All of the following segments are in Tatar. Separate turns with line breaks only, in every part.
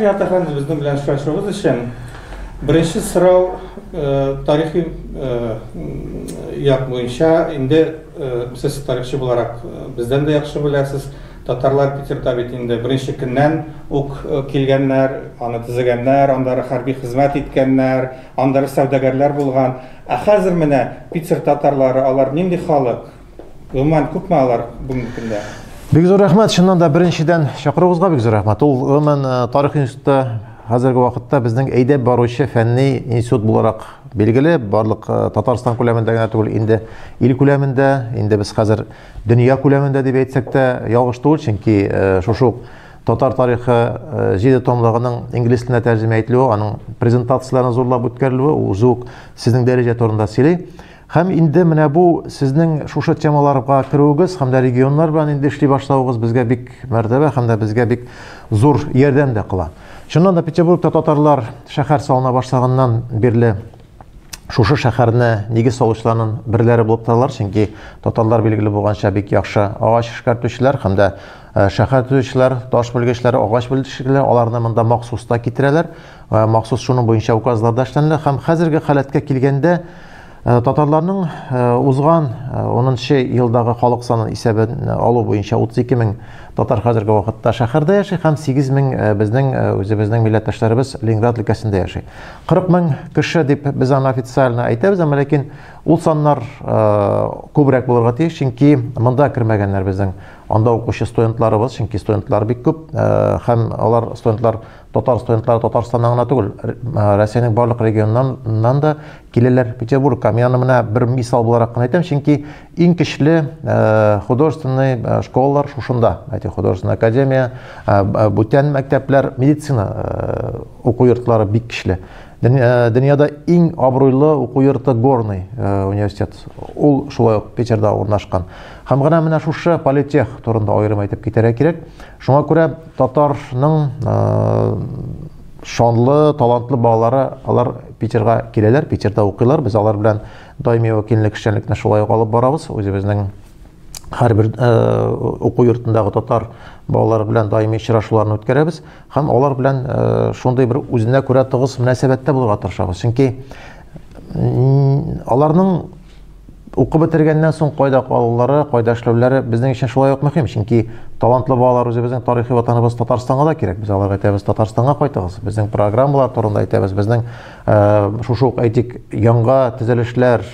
Efendim bizden bilen şaşırıyoruz için birinci sırav tarihi yapmayınca indi siz tarihçi olarak bizden de yakışı bilirsiniz. Tatarlar Peter Tabitinde birinci günden ok kelgenler, anı tizgenler, onları harbi hizmet etkenler, onları savdagarlar bulgan. Hazır mene Peter Tatarları alar nindi halık? Umuman күпме алар бүгінгі күнде?
Бик зур рәхмәт, чыннан да беренчедән чакыруыгызга бик зур рәхмәт. Ул гомумән тарих институты хәзерге вакытта безнең әйдәп баручы фәнни институт буларак билгеле, барлык Татарстан күләмендә генә түгел, инде ил күләмендә, инде без хәзер дөнья күләмендә дип әйтсәк тә ялгыш түгел, чөнки шушы татар тарихы 7 томлыгының инглиз теленә тәрҗемә ителүе, аның презентацияларын зурлап үткәрелүе, ул зук сезнең дәрәҗә турында сөйли. Һәм инде менә бу сезнең шушы темаларга кируегез һәм дә регионнар белән инде эшли башлавыгыз безгә бик мәртәбә һәм дә безгә бик зур ярдәм дә кыла. Шуннан да Петербургта татарлар шәһәр салына башлаганнан бирле шушы шәһәрне нигез салучыларның берләре булып торалар, чөнки татарлар билгеле булганча бик яхшы агач эшкәртүчеләр һәм дә шәһәр төзүчеләр, таш белгечләре, агач белгечләре аларны монда махсус та китерәләр. Махсус шуның буенча указларда эшләнәләр һәм хәзерге халәткә килгәндә татарларның узган 10-нчы елдагы халык санын исәбен алу буенча 32 мең татар хәзерге вакытта шәһәрдә яши һәм 8 мең безнең үзебезнең милләттәшләребез Ленинград өлкәсендә яши. 40 мең кеше дип без аны официально әйтәбез, әмма ләкин ул саннар күбрәк булырга тиеш, чөнки монда кергәннәр безнең анда укучы студентларыбыз, чөнки студентлар бик күп һәм алар студентлар татар студентлары Татарстаннан гына түгел, Россиянең барлык регионнарыннан да киләләр Петербургка. Мен аны менә бер мисал буларак кына әйтәм, чөнки иң көчле художественный школалар шушында, художественная академия, бүтән мәктәпләр, медицина уку йортлары бик көчле. Дөньяда иң абруйлы уку йорты Горный университет. Ул шулай ук Питерда урнашкан. Һәм гына менә шушы политех турында аерым әйтеп китәргә кирәк. Шуңа күрә татарның шанлы, талантлы балалары алар Питерга киләләр, Питерда укыйлар. Без алар белән даими вәкиллек эшчәнлекне шулай ук алып барабыз. Үзебезнең һәрбер уку йортындагы татар балалары белән даими очрашуларны үткәрәбез һәм алар белән шундый бер үзенә күрә тыгыз мөнәсәбәттә булырга тырышабыз. Чөнки аларның укып бетергәннән соң кайда калулары, кайда эшләүләре безнең өчен шулай ук мөһим. Чөнки талантлы балалар үзебезнең тарихи ватаныбыз Татарстанга да кирәк. Без аларга әйтәбез, Татарстанга кайтыгыз. Безнең программалар турында әйтәбез. Безнең шушы ук әйтик, яңа төзелешләр,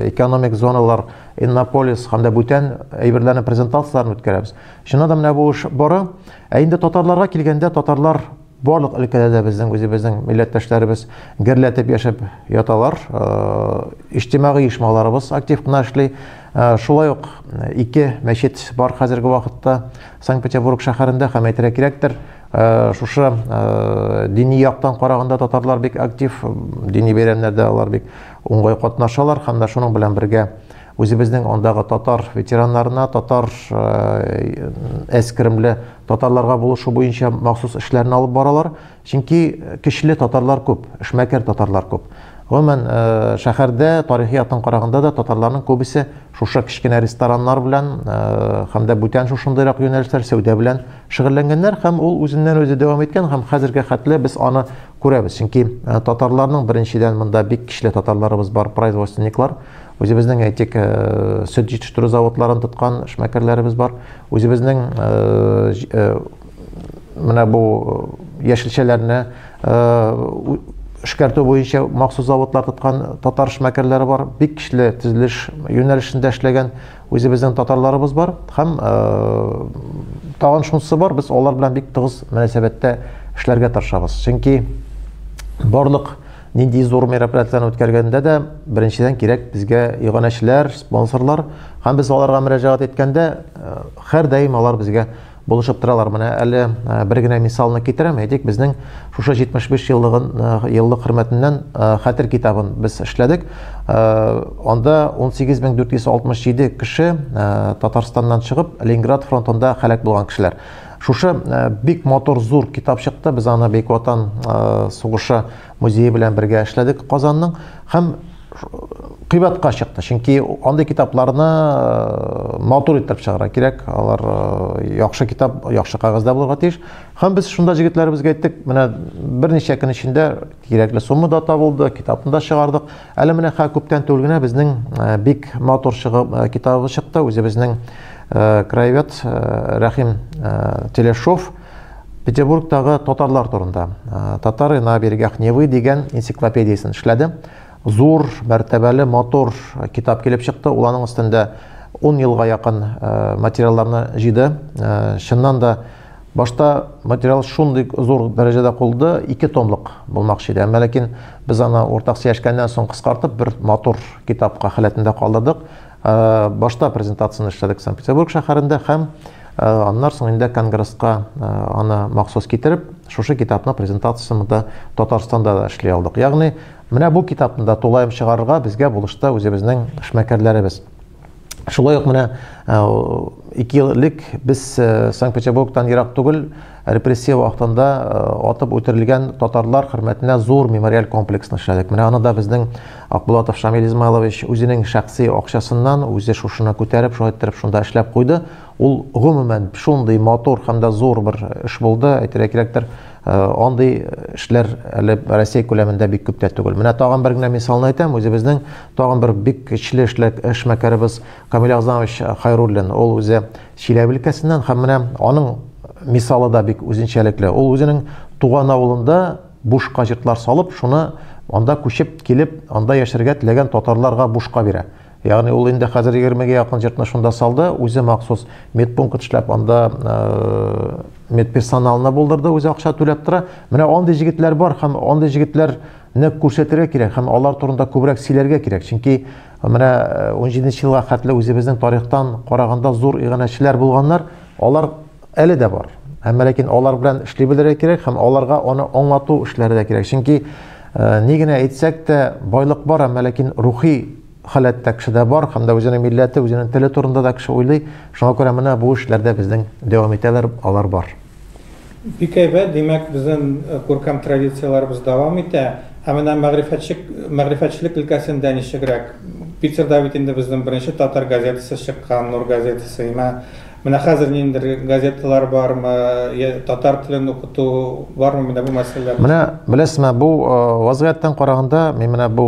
экономик зоналар, Иннополис һәм дә бүтән әйберләрне презентацияларын үткәрәбез. Шунда да менә бу эш бара. Ә инде татарларга килгәндә, татарлар барлык өлкәләрдә безнең үзебезнең милләттәшләребез гөрләтеп яшәп яталар. Иҗтимагый оешмаларыбыз актив кына эшли. Шулай ук 2 мәчет бар хәзерге вакытта Санкт-Петербург шәһәрендә һәм әйтергә кирәктер. Шушы дини яктан караганда татарлар бик актив, дини бәйрәмнәрдә алар бик уңай катнашалар һәм дә шуның белән бергә үзебезнең андагы татар ветераннарына, татар әскеремле татарларга булышу буенча махсус эшләрне алып баралар. Чөнки көчле татарлар күп, эшмәкәр татарлар күп. Гомумән шәһәрдә тарихи яктан караганда да татарларның күбесе шушы кичкенә рестораннар белән һәм дә бүтән шушындыйрак юнәлешләр сәүдә белән шөгыльләнгәннәр һәм ул үзеннән үзе дәвам иткән һәм хәзергә хәтле без аны күрәбез. Чөнки татарларның беренчедән монда бик көчле татарларыбыз бар, производственниклар. Үзебезнең әйтик сөт җитештерү заводларын тоткан эшмәкәрләребез бар. Үзебезнең менә бу яшелчәләрне эшкәртү буенча махсус заводлар тоткан татар эшмәкәрләре бар. Бик көчле төзелеш юнәлешендә эшләгән үзебезнең татарларыбыз бар. Һәм тагын шунысы бар, без алар белән бик тыгыз мөнәсәбәттә эшләргә тырышабыз. Чөнки барлык нинди зур мероприятияләрне үткәргәндә дә беренчедән кирәк безгә иганәчеләр, спонсорлар һәм без аларга мөрәҗәгать иткәндә һәр даим алар безгә булышып торалар. Менә әле бер генә мисалны китерәм. Әйтик, безнең шушы 75 еллык хөрмәтеннән хәтер китабын без эшләдек. Анда 18467 кеше Татарстаннан чыгып Ленинград фронтында һәлак булган кешеләр. Шушы бик мотор зур китап чыкты. Без аны Бөек Ватан сугышы музее белән бергә эшләдек Казанның. Һәм кыйбатка чыкты. Чөнки андый китапларны матур итеп чыгара кирәк. Алар яхшы китап, яхшы кагазда булырга тиеш. Һәм без шунда җегетләребезгә әйттек, менә берничә көн эчендә кирәкле сумма да табылды, китапны да чыгардык. Әле менә күптән түгел генә безнең бик матур китабы чыкты. Үзебезнең краевед Рахим Телешов Петербургтагы татарлар турында. Татары на берегах Невы дигән энциклопедиясын эшләде. Зур, мәртәбәле, матур китап килеп чыкты. Ул аның өстендә 10 елга якын материалларны җыйды. Шуннан да башта материал шундый зур дәрәҗәдә кулды, 2 томлык булмакчы иде. Әмма ләкин без аны уртак сөйләшкәннән соң кыскартып бер матур китапка халәтендә калдырдык. Башта презентацияны эшләдек Санкт-Петербург шәһәрендә һәм аннан соң инде конгресска аны махсус китереп, шушы китапны презентациясында да Татарстанда да эшли алдык. Ягъни менә бу китапны да тулаем чыгарырга безгә булышты үзебезнең эшмәкәрләребез. Шулай ук менә 2 еллык без Санкт-Петербургтан ерак түгел репрессия вакытында атып үтерелгән татарлар хөрмәтенә зур мемориаль комплексны эшләдек. Менә аны да безнең Акбулатов Шамил Измайлович үзенең шәхси акчасыннан үзе шушыны күтәреп, шулай итеп шунда эшләп куйды. Ул гомумән шундый матур һәм дә зур бер эш булды. Әйтергә кирәктер, андый эшләр әле Россия күләмендә бик күп тә түгел. Менә тагын бер генә мисалны әйтәм, үзебезнең тагын бер бик көчле эшмәкәребез Камил Агзамович Хайруллин. Ул үзе Чиләбе өлкәсеннән һәм менә аның мисалы да бик үзенчәлекле. Ул үзенең туган авылында бушка йортлар салып, шуны анда күчеп килеп, анда яшәргә теләгән татарларга бушка бирә. Ягъни ул инде хәзер 20-гә якын йортны шунда салды, үзе махсус медпункт эшләп, анда медперсоналны булдырды, үзе акча түләп тора. Менә андый җегетләр бар һәм андый җегетләрне күрсәтергә кирәк һәм алар турында күбрәк сөйләргә кирәк. Чөнки менә 17 елга хәтле үзебезнең тарихтан караганда зур иганәчеләр булганнар, алар әле дә бар. Әмма ләкин алар белән эшли белергә кирәк һәм аларга аны аңлату эшләре дә кирәк. Чөнки ни генә әйтсәк тә байлык бар, әмма ләкин рухи халәттә кешедә бар һәм дә үзенең милләте, үзенең теле турында да кеше уйлый. Шуңа күрә менә бу эшләрдә безнең дәвам итәләр, алар бар.
Бик әйбәт, димәк безнең күркәм традицияларыбыз дәвам итә. Ә менә мәгърифәтчелек өлкәсендә ничегрәк? Питерда бит инде безнең беренче татар газетасы чыккан, Нур газетасы. Менә хәзер ниндидер газеталар бармы, татар телен укыту бармы менә бу мәсьәләләр?
Менә беләсезме, бу вазгыятьтән караганда, мин менә бу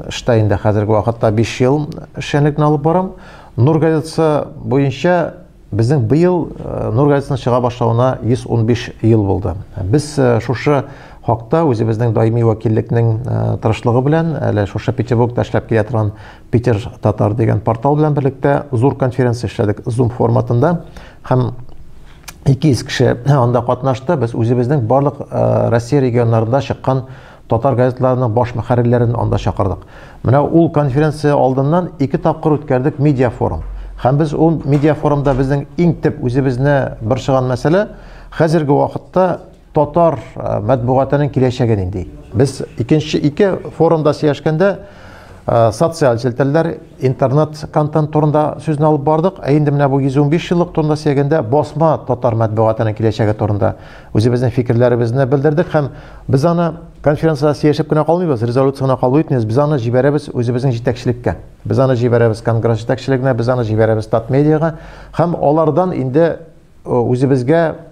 эштә инде хәзерге вакытта 5 ел эшчәнлекне алып барам. Нур газетасы буенча безнең быел Нур газетасының чыга башлауына 115 ел булды. Без шушы хакта үзебезнең даими вәкиллекнең тырышлыгы белән, әле шушы Петербургта эшләп килә торган Питер Татар дигән портал белән берлектә зур конференция эшләдек Zoom форматында һәм 200 кеше анда катнашты. Без үзебезнең барлык Россия регионнарында чыккан татар газеталарының баш мөхәррирләрен анда чакырдык. Менә ул конференция алдыннан 2 тапкыр үткәрдек медиа форум. Һәм без ул медиа форумда безнең иң төп үзебезне бер чыган мәсьәлә хәзерге вакытта татар матбугатының киләчәге нинди. Без ике форумда сөйләшкәндә социаль җилтәләр, интернет контент турында сүзне алып бардык. Инде менә бу 115 еллык турында сөйләгәндә басма татар матбугатының киләчәге турында үзебезнең фикерләребезне белдердек һәм без аны конференциядә сөйләшеп кенә калмыйбыз, резолюцияны кабул итмибез. Без аны җибәрәбез үзебезнең җитәкчелеккә. Без аны җибәрәбез конгресс җитәкчелегенә, без аны җибәрәбез Татмедиага һәм алардан инде үзебезгә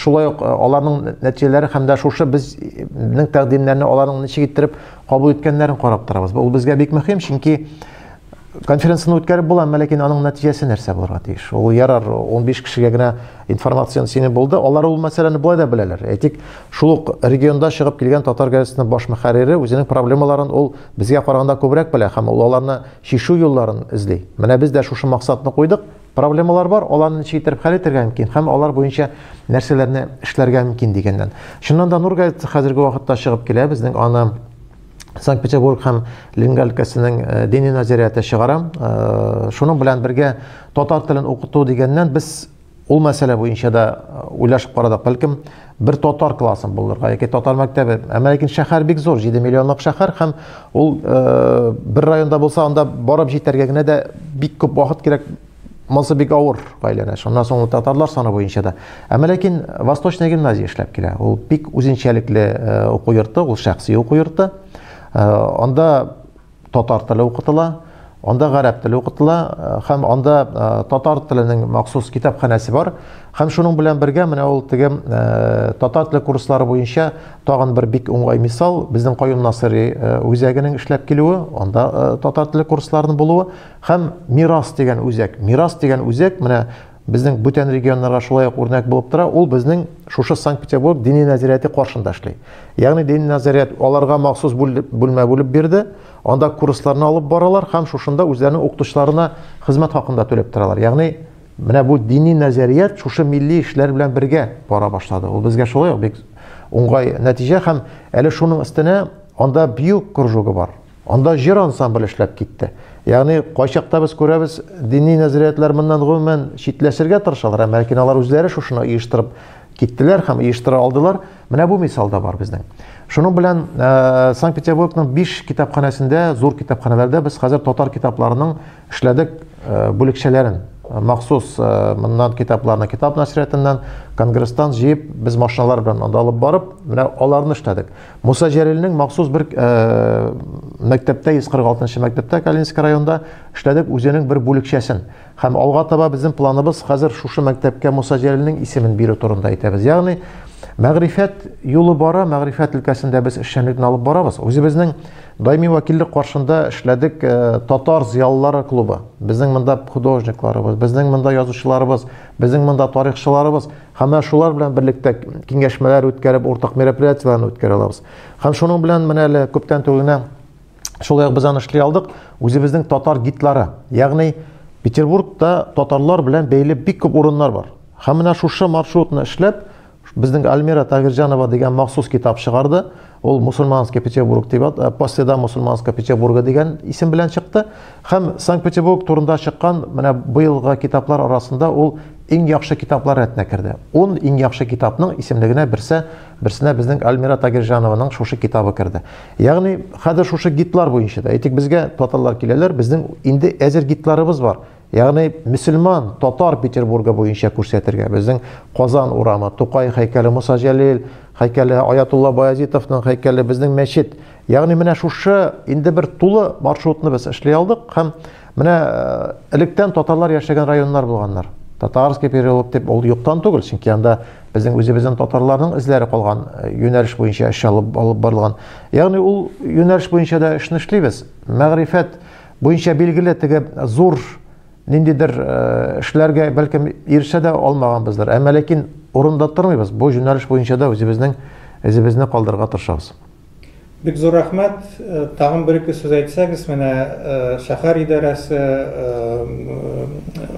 шулай ук аларның нәтиҗәләре һәм дә шушы безнең тәкъдимнәрне аларның ничек иттереп кабул иткәннәрен карап торабыз. Ул безгә бик мөһим, чөнки конференцияны үткәреп була, ләкин аның нәтиҗәсе нәрсә булырга тиеш. Ул ярар 15 кешегә генә информацияны сине булды. Алар ул мәсьәләне булай да беләләр. Әйтик, шул ук регионда чыгып килгән татар газетасының баш мөхәррире үзенең проблемаларын ул безгә караганда күбрәк белә һәм ул аларны шишу юлларын эзли. Менә без дә шушы максатны куйдык. Проблемалар бар, аларны ничек иттереп хәл итәргә мөмкин һәм алар буенча нәрсәләрне эшләргә мөмкин дигәннән. Шуннан да Нур газетасы хәзерге вакытта чыгып килә. Безнең аны Санкт-Петербург һәм Ленин өлкәсенең дини назарияте чыгарам. Шуның белән бергә татар телен укыту дигәннән без ул мәсьәлә буенча да уйлашып карадык. Бәлкем бер татар классын булырга яки татар мәктәбе. Әмма ләкин шәһәр бик зур, 7 миллионлык шәһәр һәм ул бер районда булса, анда барып җитәргә генә дә бик күп вакыт кирәк. Монсы бик авыр гаиләләр. Шуннан соң татарлар саны буенча да. Әмма ләкин Восточная гимназия эшләп килә. Ул бик үзенчәлекле уку йорты, ул шәхси уку йорты. Анда татар теле укытыла, анда гарәп теле укытыла, һәм анда татар теленең махсус китапханәсе бар. Һәм шуның белән бергә менә ул теге татар теле курслары буенча тагын бер бик уңай мисал безнең Каюм Насыйри үзәгенең эшләп килүе, анда татар теле курсларының булуы һәм Мирас дигән үзәк. Мирас дигән үзәк менә безнең бүтән регионнарга шулай ук үрнәк булып тора. Ул безнең шушы Санкт-Петербург дини нәзарияте каршында эшли. Ягъни дини нәзарият аларга махсус бүлмә булып бирде. Анда курсларны алып баралар һәм шушында үзләренең укытучыларына хезмәт хакында түләп торалар. Ягъни менә бу дини нәзарият шушы милли эшләр белән бергә бара башлады. Ул безгә шулай ук бик уңай нәтиҗә һәм әле шуның өстенә анда бию кружогы бар. Анда җыр ансамбле эшләп китте. Ягъни кайчакта без күрәбез дини нәзариятләр моннан гомумән читләшергә тырышалар, ләкин алар үзләре шушыны оештырып киттеләр һәм оештыра алдылар. Менә бу мисалда бар безнең. Шуның белән Санкт-Петербургның 5 китапханәсендә, зур китапханәләрдә без хәзер татар китапларының эшләдек бүлекчәләрен. Махсус моннан китапларны китап нәшриятыннан конгресстан җыеп без машиналар белән анда алып барып, менә аларны эшләдек. Муса Җәлилнең махсус бер мәктәптә 146-нчы мәктәптә Калининск районында эшләдек үзенең бер бүлекчәсен. Һәм алга таба безнең планыбыз хәзер шушы мәктәпкә Муса Җәлилнең исемен бирү турында әйтәбез. Ягъни мәгърифәт юлы бара, мәгърифәт өлкәсендә без эшчәнлекне алып барабыз. Үзебезнең даими вәкиллек каршында эшләдек татар зыялылары клубы. Безнең монда художникларыбыз, безнең монда язучыларыбыз, безнең монда тарихчыларыбыз, һәм шулар белән берлектә киңәшмәләр үткәреп, уртак мероприятияләрне үткәрә алабыз. Һәм шуның белән менә әле күптән түгел шулай ук без аны эшли алдык. Үзебезнең татар гидлары, ягъни Петербургта татарлар белән бәйле бик күп урыннар бар. Һәм менә шушы маршрутны эшләп безнең Альмира Тагирҗанова дигән махсус китап чыгарды. Ул Мусульманский Петербург дип, Последа Мусульманского Петербурга дигән исем белән чыкты. Һәм Санкт-Петербург турында чыккан менә быелгы китаплар арасында ул иң яхшы китаплар рәтенә керде. 10 иң яхшы китапның исемлегенә берсенә безнең Альмира Тагирҗанованың шушы китабы керде. Ягъни хәзер шушы гитлар буенча да әйтик безгә татарлар киләләр, безнең инде әзер гитларыбыз бар. Ягъни мөселман татар Петербурга буенча күрсәтергә безнең Казан урамы, Тукай һәйкәле, Муса Җәлил һәйкәле, Аятулла Баязитовның һәйкәле, безнең мәчет. Ягъни менә шушы инде бер тулы маршрутны без эшли алдык һәм менә электән татарлар яшәгән районнар булганнар. Татарский переулок дип ул юктан түгел, чөнки анда безнең үзебезнең татарларның эзләре калган юнәлеш буенча эш алып барылган. Ягъни ул юнәлеш буенча да эшне эшлибез. Мәгърифәт буенча билгеле теге зур ниндидер эшләргә бәлкем ирешә дә алмаганбыздыр. Әмма ләкин урында тормыйбыз. Бу юнәлеш буенча да үзебезне калдырырга тырышабыз.
Бик зур рәхмәт. Тагын бер-ике сүз әйтсәгез, менә шәһәр идарәсе,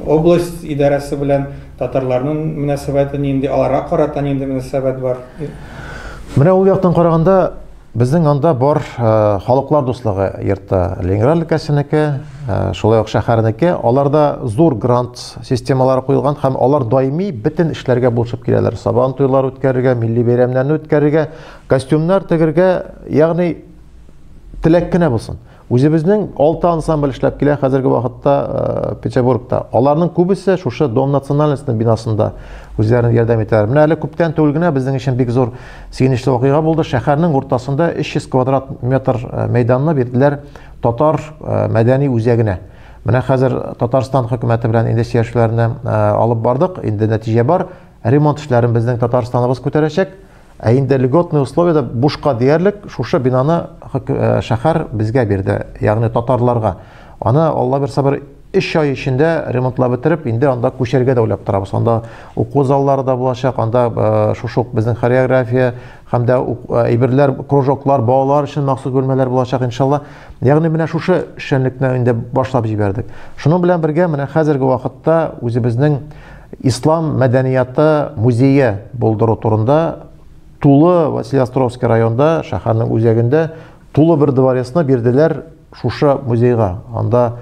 область идарәсе белән татарларның мөнәсәбәте нинди, аларга карата нинди мөнәсәбәт бар?
Менә ул яктан караганда безнең анда бар халыклар дуслыгы йорты Ленинград өлкәсенеке, шулай ук шәһәрнеке. Аларда зур грант системалары куелган һәм алар даими бөтен эшләргә булышып киләләр. Сабан туйлары үткәрергә, милли бәйрәмнәрне үткәрергә, костюмнар тегергә, ягъни теләк кенә булсын. Үзебезнең 6 ансамбль эшләп килә хәзерге вакытта Петербургта. Аларның күбесе шушы Дом национальностьның бинасында үзләренә ярдәм итәләр. Менә әле күптән түгел генә безнең өчен бик зур сөенечле вакыйга булды. Шәһәрнең уртасында 300 квадрат метр мәйданны бирделәр татар мәдәни үзәгенә. Менә хәзер Татарстан хөкүмәте белән инде сөйләшүләрне алып бардык. Инде нәтиҗә бар. Ремонт эшләрен безнең Татарстаныбыз күтәрәчәк. Ә инде льготный условиядә бушка диярлек шушы бинаны шәһәр безгә бирде, ягъни татарларга. Аны Алла бирсә бер 3 ай эчендә ремонтлап бетереп, инде анда күчәргә дә уйлап торабыз. Анда уку заллары да булачак, анда шушы безнең хореография һәм дә әйберләр, кружоклар, балалар өчен махсус бүлмәләр булачак иншалла. Ягъни менә шушы эшчәнлекне инде башлап җибәрдек. Шуның белән бергә менә хәзерге вакытта үзебезнең ислам мәдәнияты музее булдыру турында Тулы Василий-Островский районда, шәһәрнең үзәгендә тулы бер дворецны бирделәр шушы музейга. Анда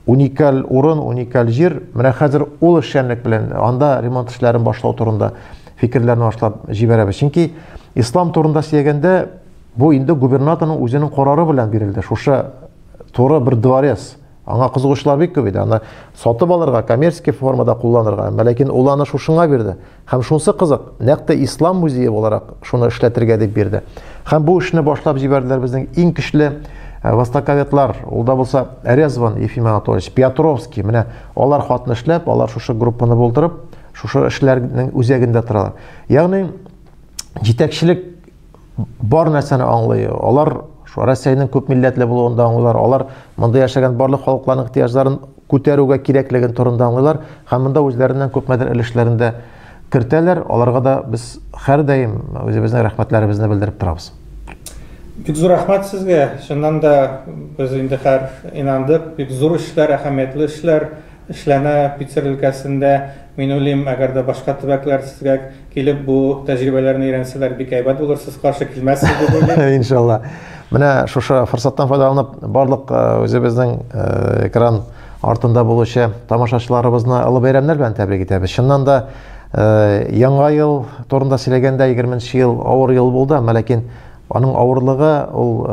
уникаль урын, уникаль җир. Менә хәзер ул эшчәнлек белән анда ремонт эшләрен башлау турында фикерләрне башлап җибәрәбез. Чөнки ислам турында сөйләгәндә бу инде губернаторның үзенең карары белән бирелде. Шушы туры бер дворец. Аңа кызыгучылар бик күп иде. Аны сатып алырга, коммерция формада кулланырга, ләкин ул аны шушыңа бирде. Һәм шунысы кызык, нәкъ ислам музее буларак шуны эшләтергә дип бирде. Һәм бу эшне башлап җибәрделәр безнең иң көчле востоковетлар, ул да булса Резван Ефим Анатольевич, Петровский, менә алар хатны эшләп, алар шушы группаны булдырып, шушы эшләрнең үзәгендә торалар. Ягъни җитәкчелек бар нәрсәне аңлый. Алар Россиянең күп милләтле булуында аңлыйлар. Алар монда яшәгән барлык халыкларның ихтиҗларын күтәрүгә кирәклеген турында аңлыйлар. Һәм монда үзләреннән күпмәдер өлешләрендә кертәләр. Аларга да без һәр даим үзебезнең рәхмәтләребезне белдереп торабыз.
Бик зур рәхмәт сезгә. Шуннан да без инде һәр инандык, бик зур эшләр, әһәмиятле эшләр эшләнә Питер өлкәсендә. Мин уйлыйм, әгәр дә башка төбәкләр сезгә килеп бу тәҗрибәләрне өйрәнсәләр, бик әйбәт булыр. Сез каршы килмәссез дип уйлыйм.
Иншалла. Менә шушы форсаттан файдаланып, барлык үзебезнең экран артында булучы тамашачыларыбызны олы бәйрәмнәр белән тәбрик итәбез. Шуннан да яңа ел турында сөйләгәндә 20-нче ел авыр ел булды, ләкин аның авырлыгы ул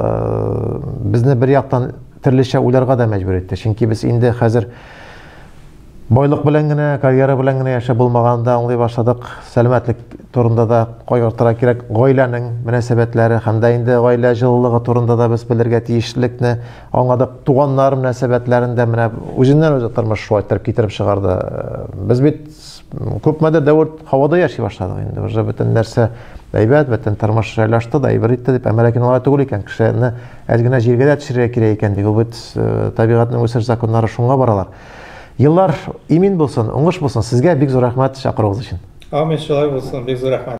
безне бер яктан төрлечә уйларга да мәҗбүр итте. Чөнки без инде хәзер байлык белән генә, карьера белән генә яшәп булмаганда аңлый башладык. Сәламәтлек турында да кайгыртырга кирәк, гаиләнең мөнәсәбәтләре һәм дә инде гаилә җылылыгы турында да без белергә тиешлекне аңладык. Туганнар мөнәсәбәтләрендә менә үзеннән-үзе тормыш шулай китереп чыгарды. Без бит күпмәдер дәвр һавада яши башладык инде. Уже бөтен нәрсә әйбәт, бөтен тормыш җайлашты да, әйбәт итте дип, ләкин алай түгел икән. Кешене әз генә җиргә дә төшерергә кирәк икән ди. Ул бит табигатьнең үсеш законнары шуңа баралар. Yıllar imin bulsun, uңыш bulsun. Sizге бик зур рәхмәт чакыруыгыз өчен.
Амин, шулай булсын. Бик зур рәхмәт.